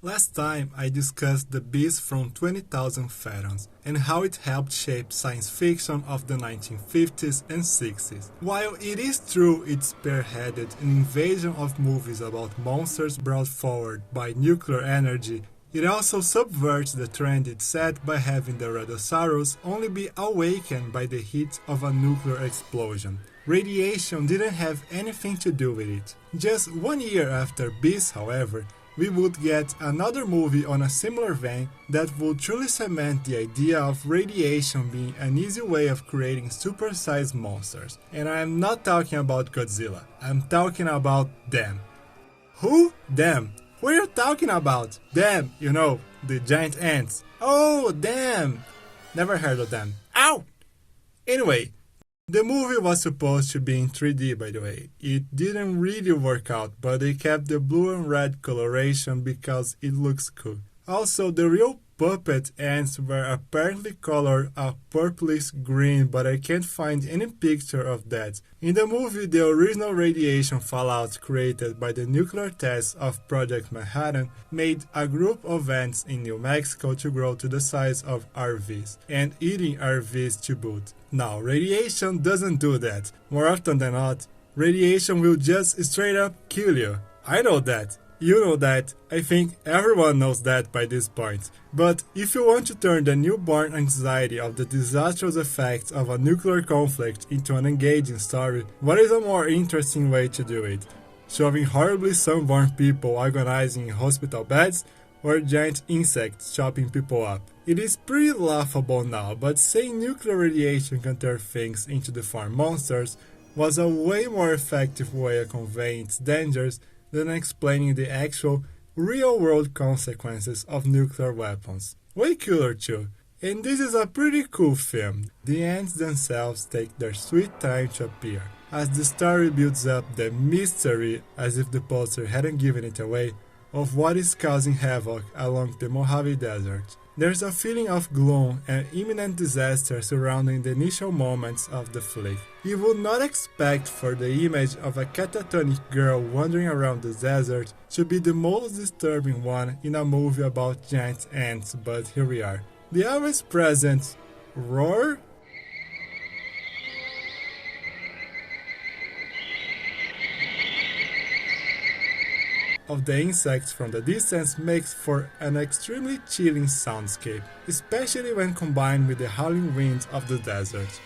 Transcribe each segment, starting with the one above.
Last time I discussed the beast from 20,000 Fathoms and how it helped shape science fiction of the 1950s and 60s. While it is true it spearheaded an invasion of movies about monsters brought forward by nuclear energy, it also subverts the trend it set by having the Rhedosaurus only be awakened by the heat of a nuclear explosion. Radiation didn't have anything to do with it. Just 1 year after Beast, however, we would get another movie on a similar vein that would truly cement the idea of radiation being an easy way of creating super-sized monsters. And I am not talking about Godzilla, I'm talking about them. Who? Them. Who are you talking about? Them, you know, the giant ants. Oh, them! Never heard of them. Ow! Anyway, the movie was supposed to be in 3D, by the way. It didn't really work out, but they kept the blue and red coloration because it looks cool. Also, the real puppet ants were apparently colored a purplish green, but I can't find any picture of that. In the movie, the original radiation fallout created by the nuclear tests of Project Manhattan made a group of ants in New Mexico to grow to the size of RVs, and eating RVs to boot. Now, radiation doesn't do that. More often than not, radiation will just straight up kill you. I know that. You know that. I think everyone knows that by this point. But if you want to turn the newborn anxiety of the disastrous effects of a nuclear conflict into an engaging story, what is a more interesting way to do it? Showing horribly sunburned people agonizing in hospital beds, or giant insects chopping people up? It is pretty laughable now, but saying nuclear radiation can turn things into deformed monsters was a way more effective way of conveying its dangers than explaining the actual, real-world consequences of nuclear weapons. Way cooler too. And this is a pretty cool film. The ants themselves take their sweet time to appear. As the story builds up the mystery, as if the poster hadn't given it away, of what is causing havoc along the Mojave Desert. There's a feeling of gloom and imminent disaster surrounding the initial moments of the flick. You would not expect for the image of a catatonic girl wandering around the desert to be the most disturbing one in a movie about giant ants, but here we are. The always present roar of the insects from the distance makes for an extremely chilling soundscape, especially when combined with the howling winds of the desert.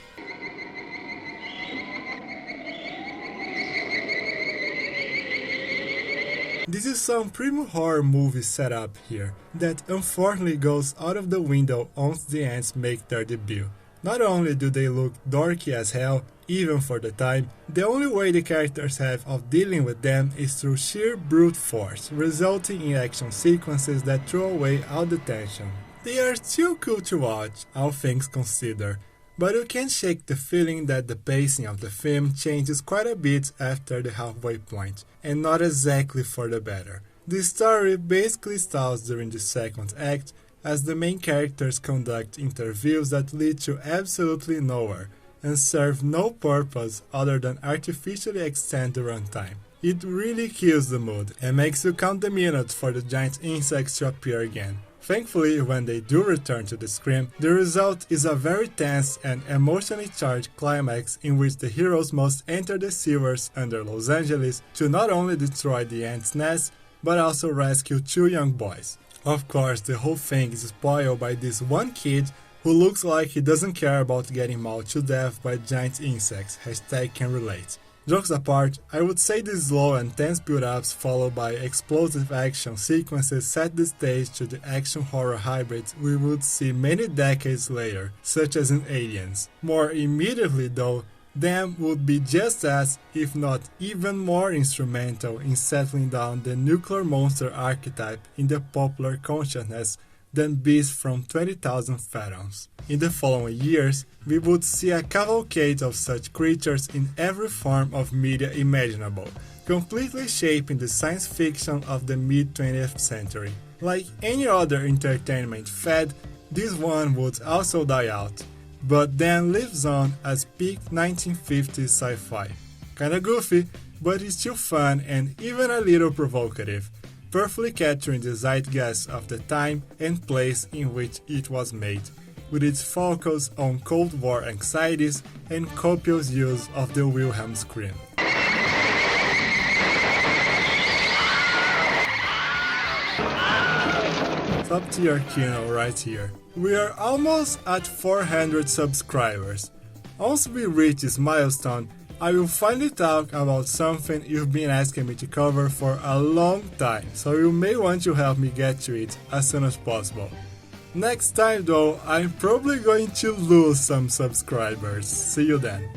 This is some premium horror movie setup here, that unfortunately goes out of the window once the ants make their debut. Not only do they look dorky as hell, even for the time, the only way the characters have of dealing with them is through sheer brute force, resulting in action sequences that throw away all the tension. They are still cool to watch, all things considered, but you can't shake the feeling that the pacing of the film changes quite a bit after the halfway point, and not exactly for the better. The story basically stalls during the second act, as the main characters conduct interviews that lead to absolutely nowhere, and serve no purpose other than artificially extend the runtime. It really kills the mood, and makes you count the minutes for the giant insects to appear again. Thankfully, when they do return to the screen, the result is a very tense and emotionally charged climax in which the heroes must enter the sewers under Los Angeles to not only destroy the ants' nest, but also rescue 2 young boys. Of course, the whole thing is spoiled by this one kid who looks like he doesn't care about getting mauled to death by giant insects, #can relate. Jokes apart, I would say the slow and tense build-ups followed by explosive action sequences set the stage to the action-horror hybrids we would see many decades later, such as in Aliens. More immediately though, them would be just as, if not even more instrumental in settling down the nuclear monster archetype in the popular consciousness than beasts from 20,000 Fathoms. In the following years, we would see a cavalcade of such creatures in every form of media imaginable, completely shaping the science fiction of the mid-20th century. Like any other entertainment fad, this one would also die out, but then lives on as peak 1950s sci-fi. Kinda goofy, but it's still fun and even a little provocative. perfectly capturing the zeitgeist of the time and place in which it was made, with its focus on Cold War anxieties and copious use of the Wilhelm scream. Top tier Kino right here. We are almost at 400 subscribers. Once we reach this milestone, I will finally talk about something you've been asking me to cover for a long time, so you may want to help me get to it as soon as possible. Next time though, I'm probably going to lose some subscribers. See you then.